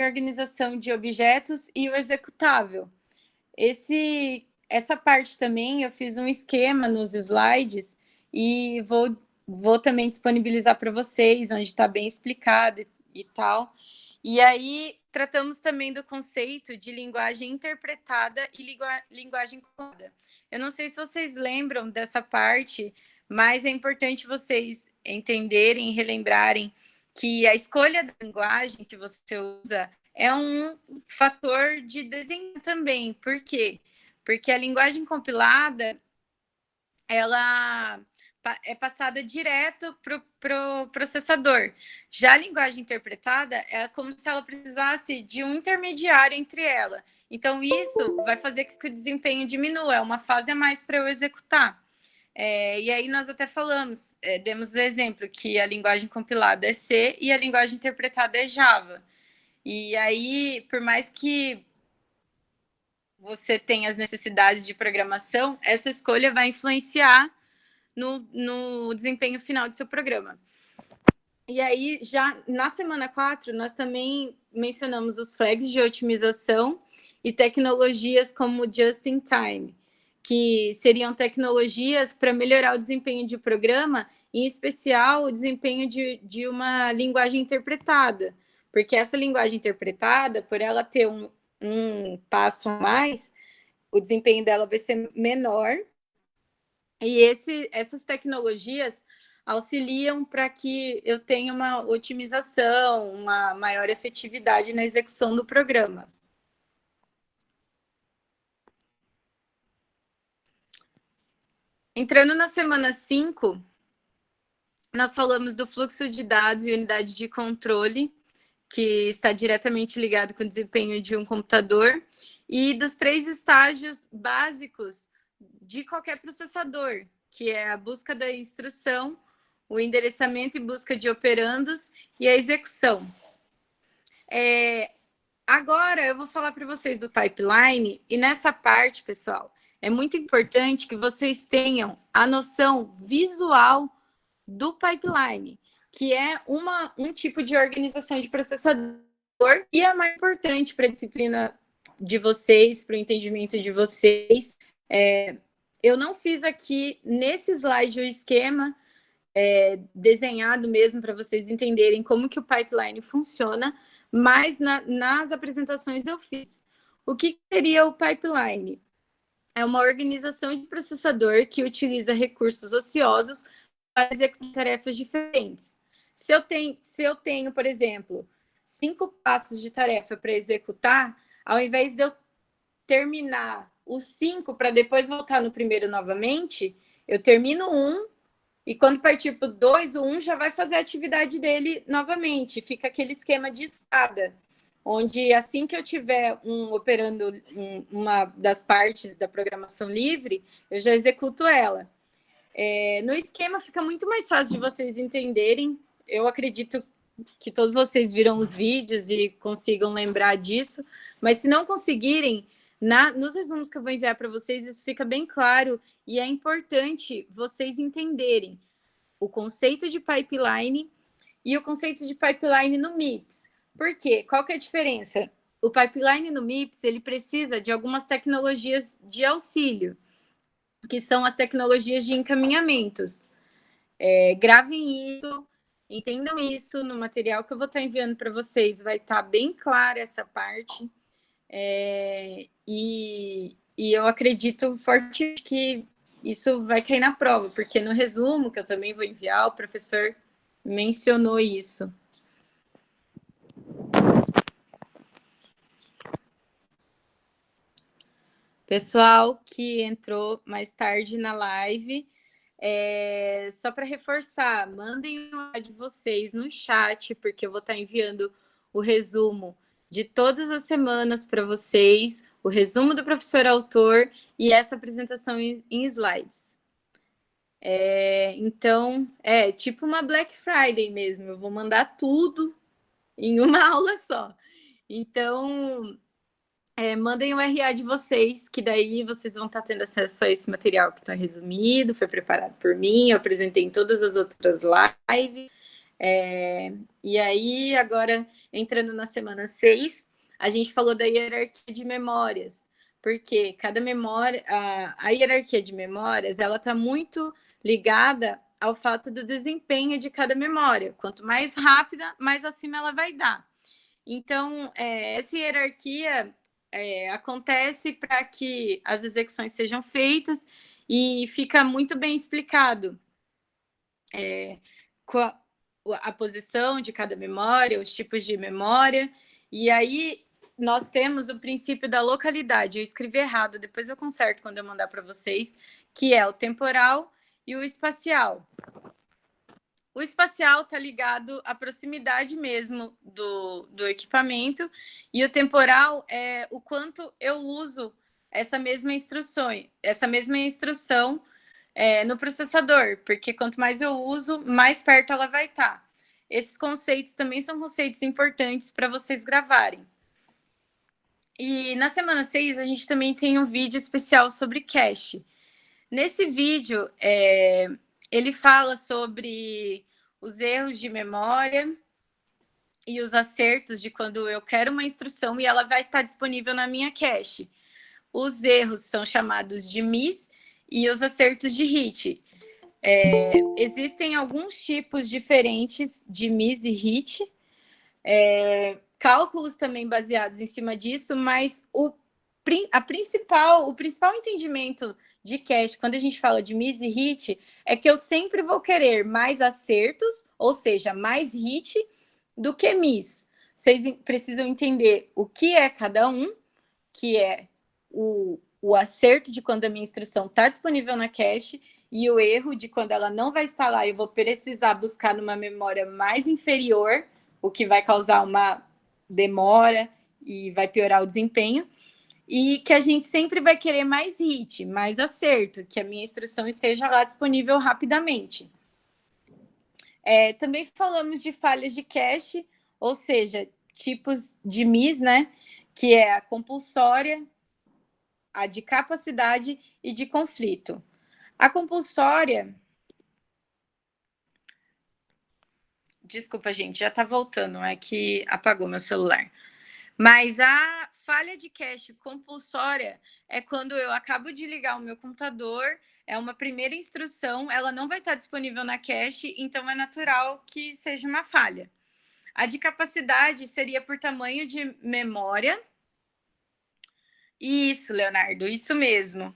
organização de objetos e o executável. Essa parte também eu fiz um esquema nos slides e vou também disponibilizar para vocês, onde está bem explicado e tal. E aí tratamos também do conceito de linguagem interpretada e linguagem compilada. Eu não sei se vocês lembram dessa parte, mas é importante vocês entenderem e relembrarem que a escolha da linguagem que você usa é um fator de desenho também. Por quê? Porque a linguagem compilada, ela é passada direto para o processador. Já a linguagem interpretada é como se ela precisasse de um intermediário entre ela. Então, isso vai fazer com que o desempenho diminua, é uma fase a mais para eu executar. E aí nós até falamos, demos o exemplo que a linguagem compilada é C e a linguagem interpretada é Java. E aí, por mais que você tenha as necessidades de programação, essa escolha vai influenciar no desempenho final do seu programa. E aí, já na semana 4, nós também mencionamos os flags de otimização e tecnologias como Just-in-Time, que seriam tecnologias para melhorar o desempenho de programa, em especial o desempenho de uma linguagem interpretada, porque essa linguagem interpretada, por ela ter um passo a mais, o desempenho dela vai ser menor, e essas tecnologias auxiliam para que eu tenha uma otimização, uma maior efetividade na execução do programa. Entrando na semana 5, nós falamos do fluxo de dados e unidade de controle, que está diretamente ligado com o desempenho de um computador, e dos 3 estágios básicos de qualquer processador, que é a busca da instrução, o endereçamento e busca de operandos e a execução. Agora eu vou falar para vocês do pipeline, e nessa parte, pessoal, é muito importante que vocês tenham a noção visual do pipeline, que é um tipo de organização de processador, e a mais importante para a disciplina de vocês, para o entendimento de vocês. Eu não fiz aqui nesse slide o esquema desenhado mesmo para vocês entenderem como que o pipeline funciona, mas nas apresentações eu fiz. O que seria o pipeline? É uma organização de processador que utiliza recursos ociosos para executar tarefas diferentes. Se eu tenho, por exemplo, 5 passos de tarefa para executar, ao invés de eu terminar os 5 para depois voltar no primeiro novamente, eu termino um, e quando partir para o 2, o 1 já vai fazer a atividade dele novamente. Fica aquele esquema de escada, onde assim que eu tiver operando uma das partes da programação livre, eu já executo ela. No esquema fica muito mais fácil de vocês entenderem. Eu acredito que todos vocês viram os vídeos e consigam lembrar disso, mas se não conseguirem, nos resumos que eu vou enviar para vocês, isso fica bem claro, e é importante vocês entenderem o conceito de pipeline e o conceito de pipeline no MIPS. Por quê? Qual que é a diferença? O pipeline no MIPS, ele precisa de algumas tecnologias de auxílio, que são as tecnologias de encaminhamentos. Gravem isso, entendam isso no material que eu vou estar enviando para vocês, vai estar bem clara essa parte. E eu acredito fortemente que isso vai cair na prova, porque no resumo, que eu também vou enviar, o professor mencionou isso. Pessoal que entrou mais tarde na live, só para reforçar, mandem o de vocês no chat, porque eu vou estar enviando o resumo de todas as semanas para vocês, o resumo do professor autor e essa apresentação em slides. Então, tipo uma Black Friday mesmo, eu vou mandar tudo em uma aula só. Então, mandem o RA de vocês, que daí vocês vão estar tendo acesso a esse material que está resumido, foi preparado por mim, eu apresentei em todas as outras lives. E aí, agora, entrando na semana 6, a gente falou da hierarquia de memórias, porque cada memória, a hierarquia de memórias, ela está muito ligada ao fato do desempenho de cada memória. Quanto mais rápida, mais acima ela vai dar. Então, essa hierarquia acontece para que as execuções sejam feitas e fica muito bem explicado a posição de cada memória, os tipos de memória, e aí nós temos o princípio da localidade. Eu escrevi errado, depois eu conserto quando eu mandar para vocês, que é o temporal e o espacial. O espacial está ligado à proximidade mesmo do equipamento, e o temporal é o quanto eu uso essa mesma instrução no processador, porque quanto mais eu uso, mais perto ela vai estar. Esses conceitos também são conceitos importantes para vocês gravarem. E na semana 6, a gente também tem um vídeo especial sobre cache. Nesse vídeo, ele fala sobre os erros de memória e os acertos de quando eu quero uma instrução e ela vai estar disponível na minha cache. Os erros são chamados de miss e os acertos de hit. Existem alguns tipos diferentes de miss e hit, cálculos também baseados em cima disso, mas o principal entendimento de cache, quando a gente fala de miss e hit, é que eu sempre vou querer mais acertos, ou seja, mais hit, do que miss. Vocês precisam entender o que é cada um, que é o acerto de quando a minha instrução está disponível na cache e o erro de quando ela não vai estar lá e eu vou precisar buscar numa memória mais inferior, o que vai causar uma demora e vai piorar o desempenho. E que a gente sempre vai querer mais hit, mais acerto, que a minha instrução esteja lá disponível rapidamente. Também falamos de falhas de cache, ou seja, tipos de miss, né? Que é a compulsória, a de capacidade e de conflito. A compulsória... Desculpa, gente, já está voltando, é que apagou meu celular. Mas a falha de cache compulsória é quando eu acabo de ligar o meu computador, é uma primeira instrução, ela não vai estar disponível na cache, então é natural que seja uma falha. A de capacidade seria por tamanho de memória. Isso, Leonardo, isso mesmo.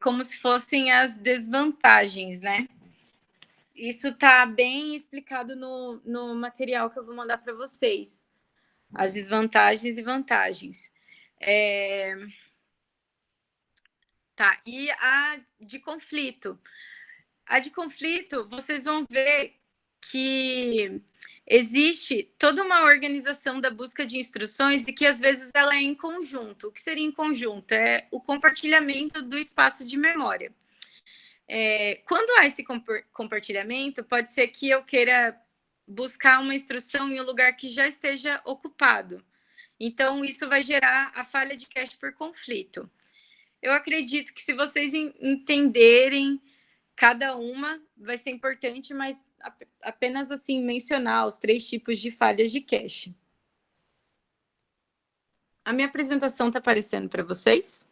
Como se fossem as desvantagens, né? Isso está bem explicado no material que eu vou mandar para vocês. As desvantagens e vantagens. Tá, e a de conflito. A de conflito, vocês vão ver que existe toda uma organização da busca de instruções e que às vezes ela é em conjunto. O que seria em conjunto? É o compartilhamento do espaço de memória. Quando há esse compartilhamento, pode ser que eu queira buscar uma instrução em um lugar que já esteja ocupado. Então, isso vai gerar a falha de cache por conflito. Eu acredito que se vocês entenderem cada uma, vai ser importante, mas apenas assim mencionar os 3 tipos de falhas de cache. A minha apresentação está aparecendo para vocês?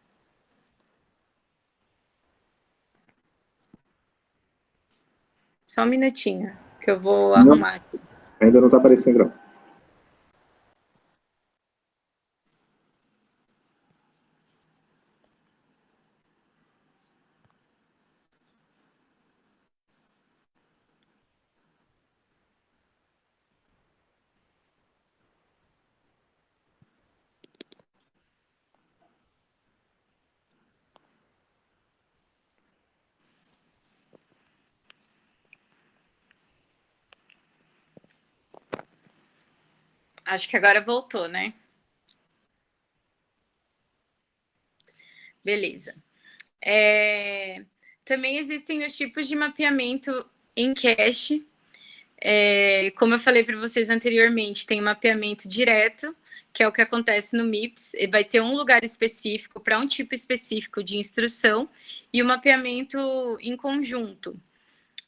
Só um minutinho, que eu vou arrumar aqui. Ainda não está aparecendo, não. Acho que agora voltou, né? Beleza. Também existem os tipos de mapeamento em cache. Como eu falei para vocês anteriormente, tem mapeamento direto, que é o que acontece no MIPS, e vai ter um lugar específico para um tipo específico de instrução, e o mapeamento em conjunto,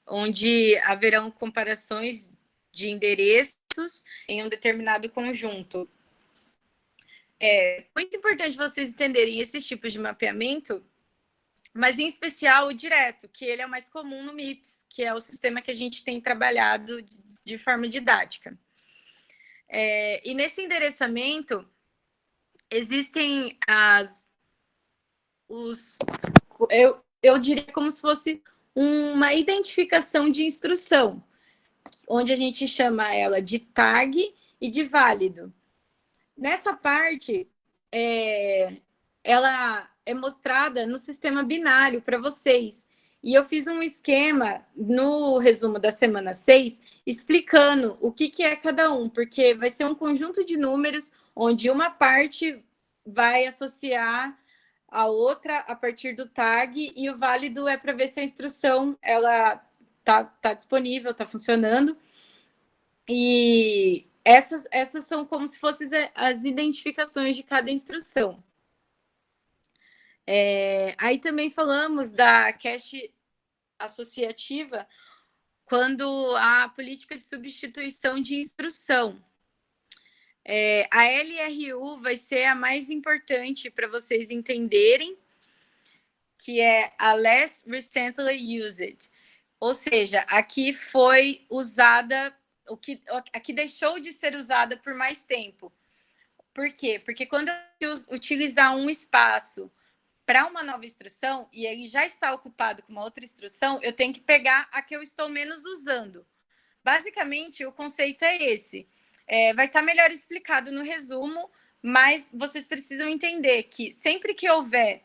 onde haverão comparações de endereços em um determinado conjunto. É muito importante vocês entenderem esses tipos de mapeamento, mas em especial o direto, que ele é o mais comum no MIPS, que é o sistema que a gente tem trabalhado de forma didática. E nesse endereçamento, existem eu diria como se fosse uma identificação de instrução, onde a gente chama ela de tag e de válido. Nessa parte, ela é mostrada no sistema binário para vocês. E eu fiz um esquema no resumo da semana 6, explicando o que é cada um, porque vai ser um conjunto de números onde uma parte vai associar a outra a partir do tag, e o válido é para ver se a instrução ela tá disponível, está funcionando. E essas são como se fossem as identificações de cada instrução. Aí também falamos da cache associativa quando há política de substituição de instrução. A LRU vai ser a mais importante para vocês entenderem, que é a Less Recently Used. Ou seja, aqui foi usada, aqui deixou de ser usada por mais tempo. Por quê? Porque quando eu utilizar um espaço para uma nova instrução e ele já está ocupado com uma outra instrução, eu tenho que pegar a que eu estou menos usando. Basicamente, o conceito é esse. Vai estar melhor explicado no resumo, mas vocês precisam entender que sempre que houver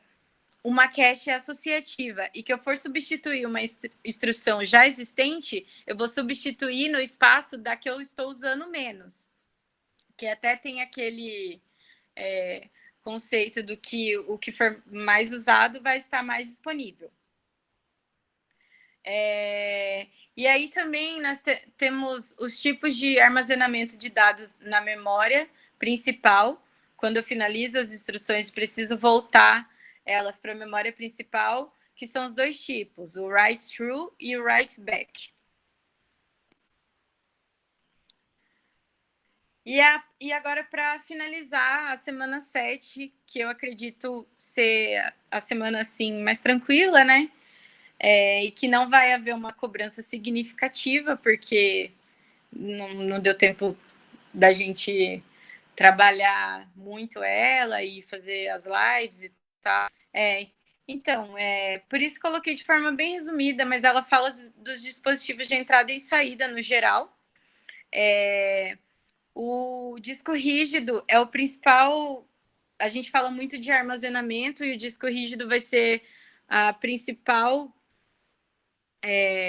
uma cache associativa e que eu for substituir uma instrução já existente, eu vou substituir no espaço da que eu estou usando menos. Que até tem aquele conceito do que o que for mais usado vai estar mais disponível. E aí também nós temos os tipos de armazenamento de dados na memória principal. Quando eu finalizo as instruções, preciso voltar elas para a memória principal, que são os dois tipos, o write through e o write back. E agora, para finalizar, a semana 7, que eu acredito ser a semana assim mais tranquila, né? E que não vai haver uma cobrança significativa, porque não deu tempo da gente trabalhar muito ela e fazer as lives e tal. Então, por isso coloquei de forma bem resumida, mas ela fala dos dispositivos de entrada e saída no geral. O disco rígido é o principal. A gente fala muito de armazenamento e o disco rígido vai ser a principal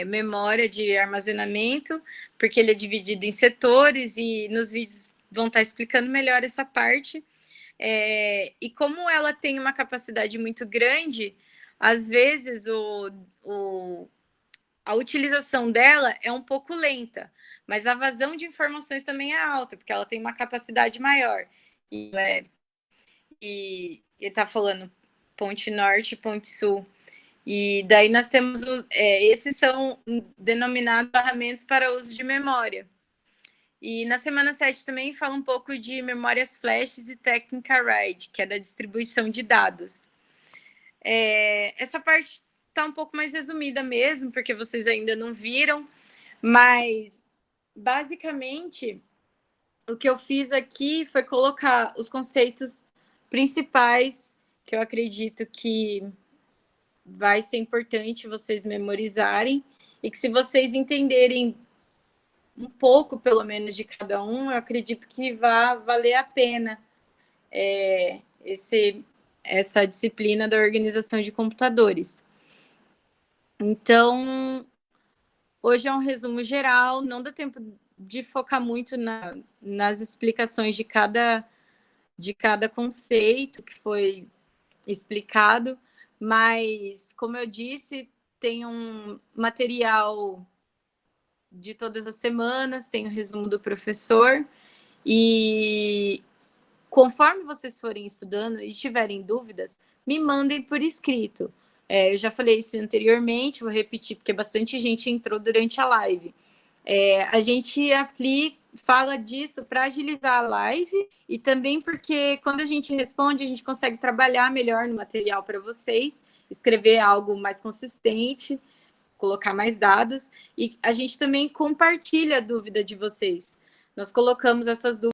memória de armazenamento, porque ele é dividido em setores e nos vídeos vão estar explicando melhor essa parte. E como ela tem uma capacidade muito grande, às vezes a utilização dela é um pouco lenta, mas a vazão de informações também é alta, porque ela tem uma capacidade maior. E ele está falando ponte norte, ponte sul. E daí nós temos, esses são denominados barramentos para uso de memória. E na semana 7 também fala um pouco de memórias flashes e técnica RAID, que é da distribuição de dados. Essa parte está um pouco mais resumida mesmo, porque vocês ainda não viram, mas basicamente o que eu fiz aqui foi colocar os conceitos principais que eu acredito que vai ser importante vocês memorizarem, e que se vocês entenderem um pouco, pelo menos, de cada um, eu acredito que vai valer a pena essa disciplina da organização de computadores. Então, hoje é um resumo geral, não dá tempo de focar muito nas explicações de cada conceito que foi explicado, mas, como eu disse, tem um material de todas as semanas, tem o resumo do professor, e conforme vocês forem estudando e tiverem dúvidas, me mandem por escrito, Eu já falei isso anteriormente, vou repetir, porque bastante gente entrou durante a live. A gente fala disso para agilizar a live e também porque quando a gente responde, a gente consegue trabalhar melhor no material para vocês, escrever algo mais consistente, colocar mais dados, e a gente também compartilha a dúvida de vocês. Nós colocamos essas dúvidas